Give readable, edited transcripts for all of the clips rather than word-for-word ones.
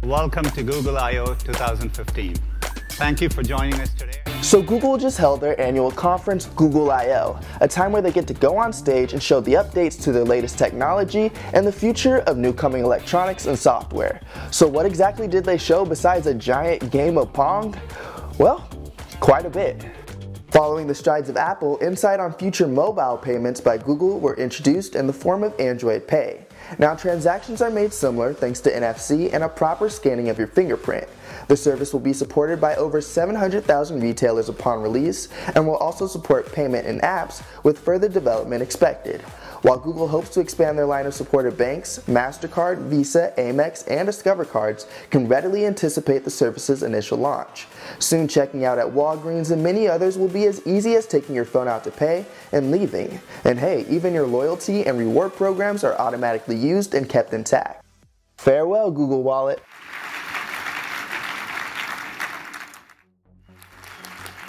Welcome to Google I/O 2015. Thank you for joining us today. So Google just held their annual conference, Google I/O, a time where they get to go on stage and show the updates to their latest technology and the future of new coming electronics and software. So what exactly did they show besides a giant game of Pong? Well, quite a bit. Following the strides of Apple, insight on future mobile payments by Google were introduced in the form of Android Pay. Now transactions are made similar thanks to NFC and a proper scanning of your fingerprint. The service will be supported by over 700,000 retailers upon release and will also support payment in apps with further development expected. While Google hopes to expand their line of supported banks, MasterCard, Visa, Amex, and Discover cards can readily anticipate the service's initial launch. Soon checking out at Walgreens and many others will be as easy as taking your phone out to pay and leaving. And hey, even your loyalty and reward programs are automatically used and kept intact. Farewell, Google Wallet.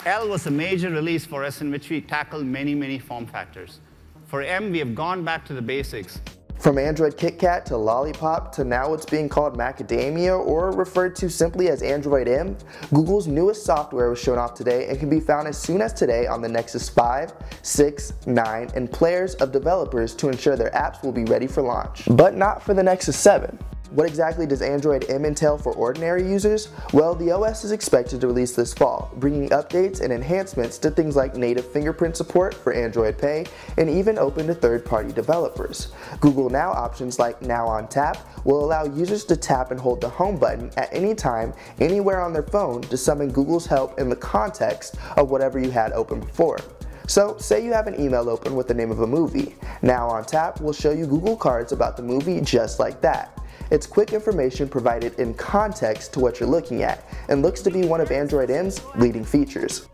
L was a major release for us in which we tackled many form factors. For M, we have gone back to the basics. From Android KitKat to Lollipop to now what's being called Macadamia or referred to simply as Android M, Google's newest software was shown off today and can be found as soon as today on the Nexus 5, 6, 9, and players of developers to ensure their apps will be ready for launch. But not for the Nexus 7. What exactly does Android M entail for ordinary users? Well, the OS is expected to release this fall, bringing updates and enhancements to things like native fingerprint support for Android Pay and even open to third-party developers. Google Now options like Now on Tap will allow users to tap and hold the home button at any time, anywhere on their phone to summon Google's help in the context of whatever you had open before. So, say you have an email open with the name of a movie. Now on Tap will show you Google cards about the movie just like that. It's quick information provided in context to what you're looking at, and looks to be one of Android M's leading features.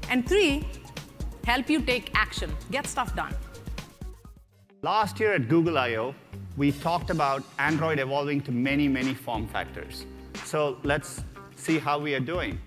And 3, help you take action, get stuff done. Last year at Google I/O, we talked about Android evolving to many form factors. So let's see how we are doing.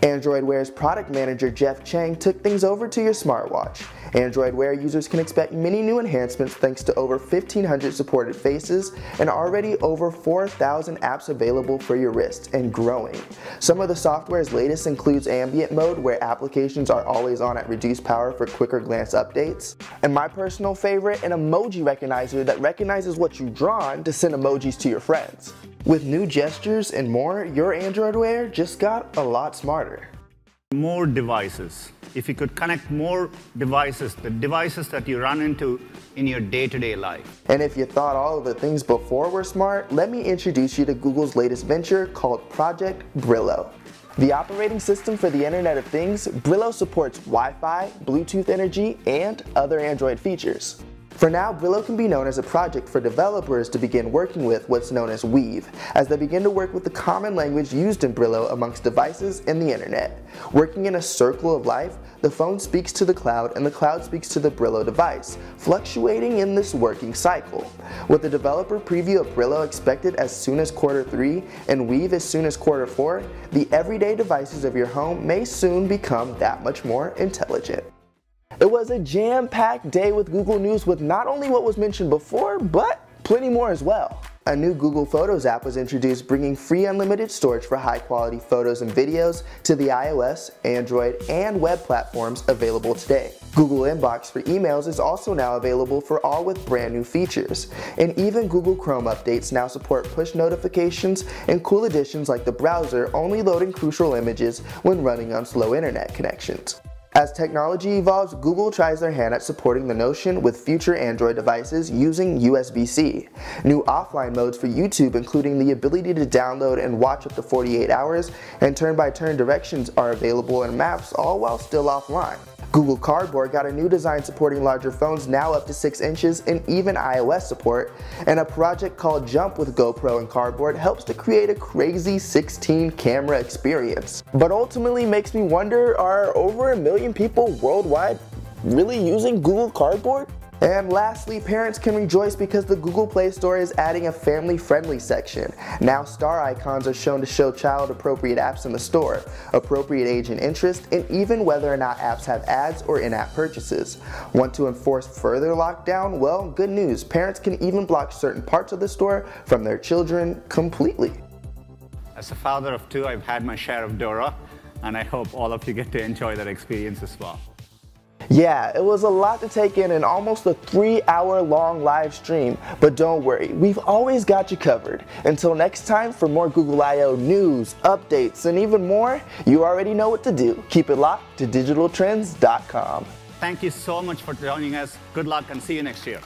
Android Wear's product manager Jeff Chang took things over to your smartwatch. Android Wear users can expect many new enhancements thanks to over 1,500 supported faces and already over 4,000 apps available for your wrist and growing. Some of the software's latest includes ambient mode, where applications are always on at reduced power for quicker glance updates. And my personal favorite, an emoji recognizer that recognizes what you've drawn to send emojis to your friends. With new gestures and more, your Android Wear just got a lot smarter. More devices. If you could connect more devices, the devices that you run into in your day-to-day life. And if you thought all of the things before were smart, let me introduce you to Google's latest venture called Project Brillo. The operating system for the Internet of Things, Brillo supports Wi-Fi, Bluetooth energy, and other Android features. For now, Brillo can be known as a project for developers to begin working with what's known as Weave, as they begin to work with the common language used in Brillo amongst devices and the internet. Working in a circle of life, the phone speaks to the cloud and the cloud speaks to the Brillo device, fluctuating in this working cycle. With the developer preview of Brillo expected as soon as Q3 and Weave as soon as Q4, the everyday devices of your home may soon become that much more intelligent. It was a jam-packed day with Google News with not only what was mentioned before, but plenty more as well. A new Google Photos app was introduced, bringing free unlimited storage for high-quality photos and videos to the iOS, Android, and web platforms available today. Google Inbox for emails is also now available for all with brand new features. And even Google Chrome updates now support push notifications and cool additions like the browser only loading crucial images when running on slow internet connections. As technology evolves, Google tries their hand at supporting the notion with future Android devices using USB-C. New offline modes for YouTube, including the ability to download and watch up to 48 hours, and turn-by-turn directions are available in Maps, all while still offline. Google Cardboard got a new design supporting larger phones now up to 6 inches and even iOS support, and a project called Jump with GoPro and Cardboard helps to create a crazy 16 camera experience. But ultimately makes me wonder, are over 1 million people worldwide really using Google Cardboard? And lastly, parents can rejoice because the Google Play Store is adding a family-friendly section. Now star icons are shown to show child-appropriate apps in the store, appropriate age and interest, and even whether or not apps have ads or in-app purchases. Want to enforce further lockdown? Well, good news. Parents can even block certain parts of the store from their children completely. As a father of two, I've had my share of Dora, and I hope all of you get to enjoy that experience as well. Yeah, it was a lot to take in almost a 3-hour-long live stream, but don't worry, we've always got you covered. Until next time, for more Google I/O news, updates, and even more, you already know what to do. Keep it locked to digitaltrends.com. Thank you so much for joining us. Good luck and see you next year.